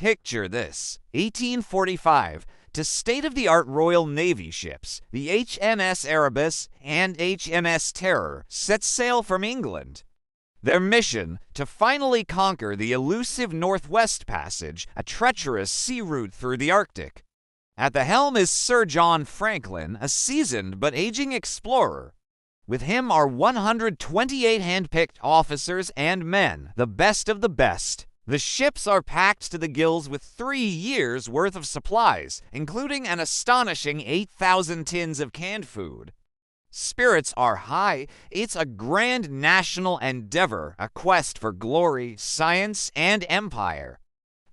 Picture this: 1845, to state-of-the-art Royal Navy ships, the HMS Erebus and HMS Terror, set sail from England. Their mission, to finally conquer the elusive Northwest Passage, a treacherous sea route through the Arctic. At the helm is Sir John Franklin, a seasoned but aging explorer. With him are 128 hand-picked officers and men, the best of the best. The ships are packed to the gills with 3 years' worth of supplies, including an astonishing 8,000 tins of canned food. Spirits are high. It's a grand national endeavor, a quest for glory, science, and empire.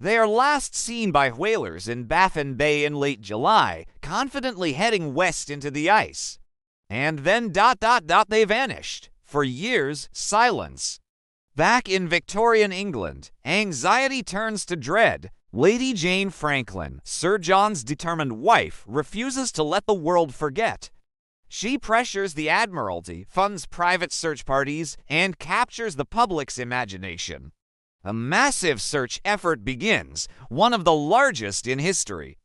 They are last seen by whalers in Baffin Bay in late July, confidently heading west into the ice. And then ... they vanished. For years, silence. Back in Victorian England, anxiety turns to dread. Lady Jane Franklin, Sir John's determined wife, refuses to let the world forget. She pressures the Admiralty, funds private search parties, and captures the public's imagination. A massive search effort begins, one of the largest in history.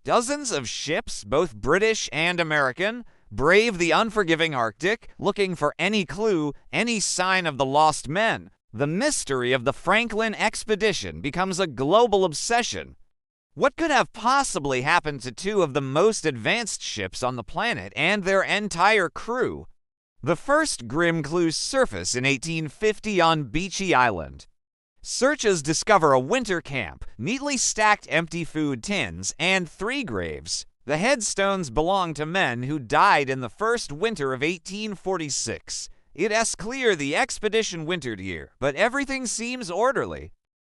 Dozens of ships, both British and American, brave the unforgiving Arctic, looking for any clue, any sign of the lost men. The mystery of the Franklin expedition becomes a global obsession. What could have possibly happened to 2 of the most advanced ships on the planet and their entire crew? The first grim clues surface in 1850 on Beechey Island. Searchers discover a winter camp, neatly stacked empty food tins, and 3 graves. The headstones belong to men who died in the first winter of 1846. It's clear the expedition wintered here, but everything seems orderly.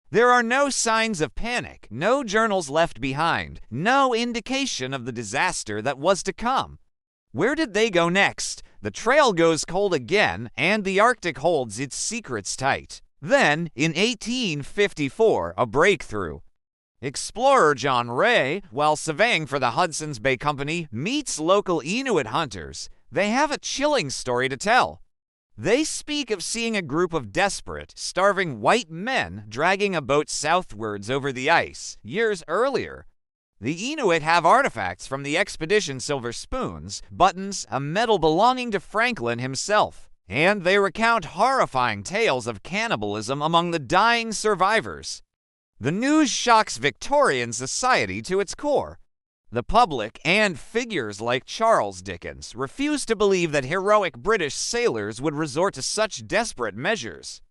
There are no signs of panic, no journals left behind, no indication of the disaster that was to come. Where did they go next? The trail goes cold again, and the Arctic holds its secrets tight. Then, in 1854, a breakthrough. Explorer John Ray, while surveying for the Hudson's Bay Company, meets local Inuit hunters. They have a chilling story to tell. They speak of seeing a group of desperate, starving white men dragging a boat southwards over the ice years earlier. The Inuit have artifacts from the expedition: silver spoons, buttons, a medal belonging to Franklin himself. And they recount horrifying tales of cannibalism among the dying survivors. The news shocks Victorian society to its core. The public and figures like Charles Dickens refuse to believe that heroic British sailors would resort to such desperate measures.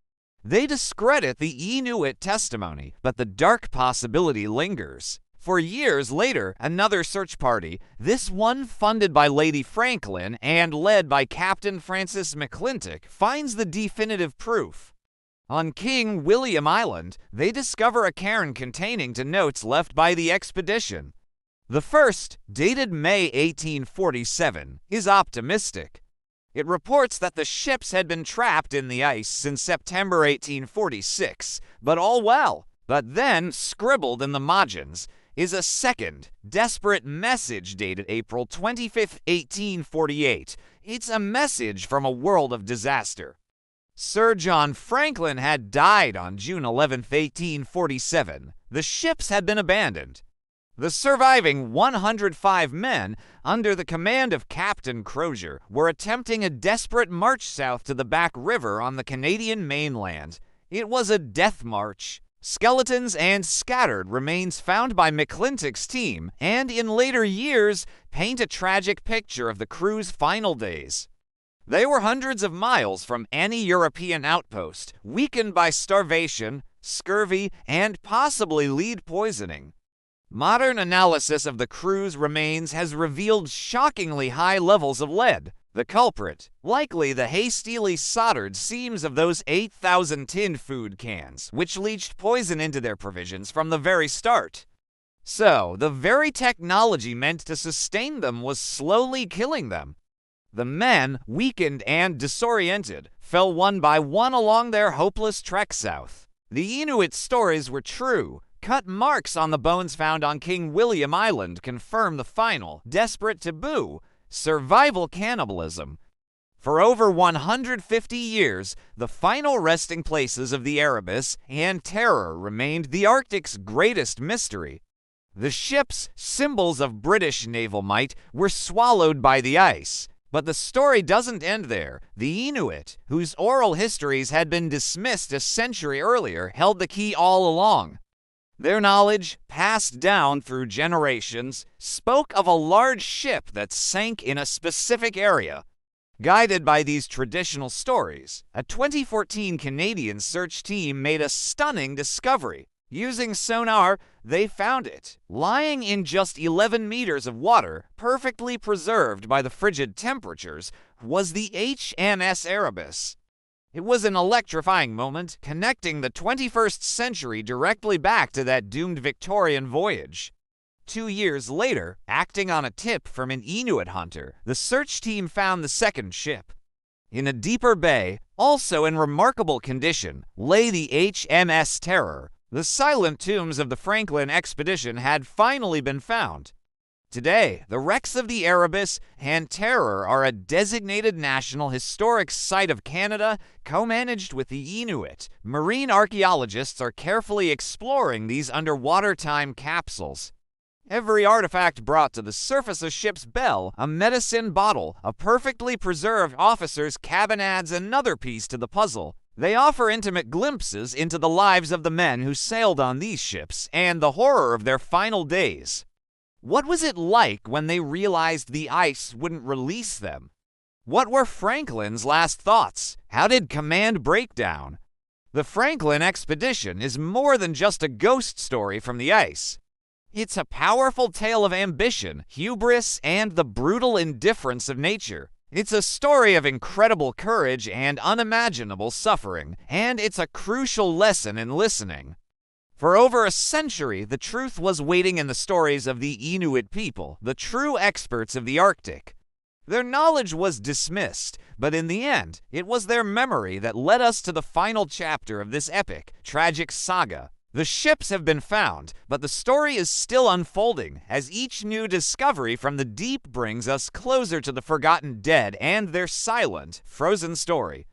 They discredit the Inuit testimony, but the dark possibility lingers. For years later, another search party, this one funded by Lady Franklin and led by Captain Francis McClintock, finds the definitive proof. On King William Island, they discover a cairn containing notes left by the expedition. The first, dated May 1847, is optimistic. It reports that the ships had been trapped in the ice since September 1846, but all well. But then, scribbled in the margins, is a second, desperate message dated April 25, 1848. It's a message from a world of disaster. Sir John Franklin had died on June 11, 1847. The ships had been abandoned. The surviving 105 men, under the command of Captain Crozier, were attempting a desperate march south to the Back River on the Canadian mainland. It was a death march. Skeletons and scattered remains found by McClintock's team, and in later years, paint a tragic picture of the crew's final days. They were hundreds of miles from any European outpost, weakened by starvation, scurvy, and possibly lead poisoning. Modern analysis of the crew's remains has revealed shockingly high levels of lead. The culprit, likely the hastily soldered seams of those 8,000 tinned food cans, which leached poison into their provisions from the very start. So, the very technology meant to sustain them was slowly killing them. The men, weakened and disoriented, fell one by one along their hopeless trek south. The Inuit stories were true. Cut marks on the bones found on King William Island confirm the final, desperate taboo: survival cannibalism. For over 150 years, the final resting places of the Erebus and Terror remained the Arctic's greatest mystery. The ships, symbols of British naval might, were swallowed by the ice. But the story doesn't end there. The Inuit, whose oral histories had been dismissed a century earlier, held the key all along. Their knowledge, passed down through generations, spoke of a large ship that sank in a specific area. Guided by these traditional stories, a 2014 Canadian search team made a stunning discovery. Using sonar, they found it, lying in just 11 meters of water, perfectly preserved by the frigid temperatures, was the HMS Erebus. It was an electrifying moment, connecting the 21st century directly back to that doomed Victorian voyage. 2 years later, acting on a tip from an Inuit hunter, the search team found the second ship. In a deeper bay, also in remarkable condition, lay the HMS Terror. The silent tombs of the Franklin expedition had finally been found. Today, the wrecks of the Erebus and Terror are a designated National Historic Site of Canada, co-managed with the Inuit. Marine archaeologists are carefully exploring these underwater time capsules. Every artifact brought to the surface a ship's bell, a medicine bottle, a perfectly preserved officer's cabin adds another piece to the puzzle. They offer intimate glimpses into the lives of the men who sailed on these ships and the horror of their final days. What was it like when they realized the ice wouldn't release them? What were Franklin's last thoughts? How did command break down? The Franklin expedition is more than just a ghost story from the ice. It's a powerful tale of ambition, hubris, and the brutal indifference of nature. It's a story of incredible courage and unimaginable suffering, and it's a crucial lesson in listening. For over a century, the truth was waiting in the stories of the Inuit people, the true experts of the Arctic. Their knowledge was dismissed, but in the end, it was their memory that led us to the final chapter of this epic, tragic saga. The ships have been found, but the story is still unfolding, as each new discovery from the deep brings us closer to the forgotten dead and their silent, frozen story.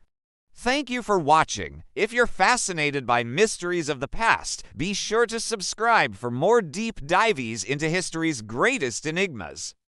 Thank you for watching. If you're fascinated by mysteries of the past, be sure to subscribe for more deep dives into history's greatest enigmas.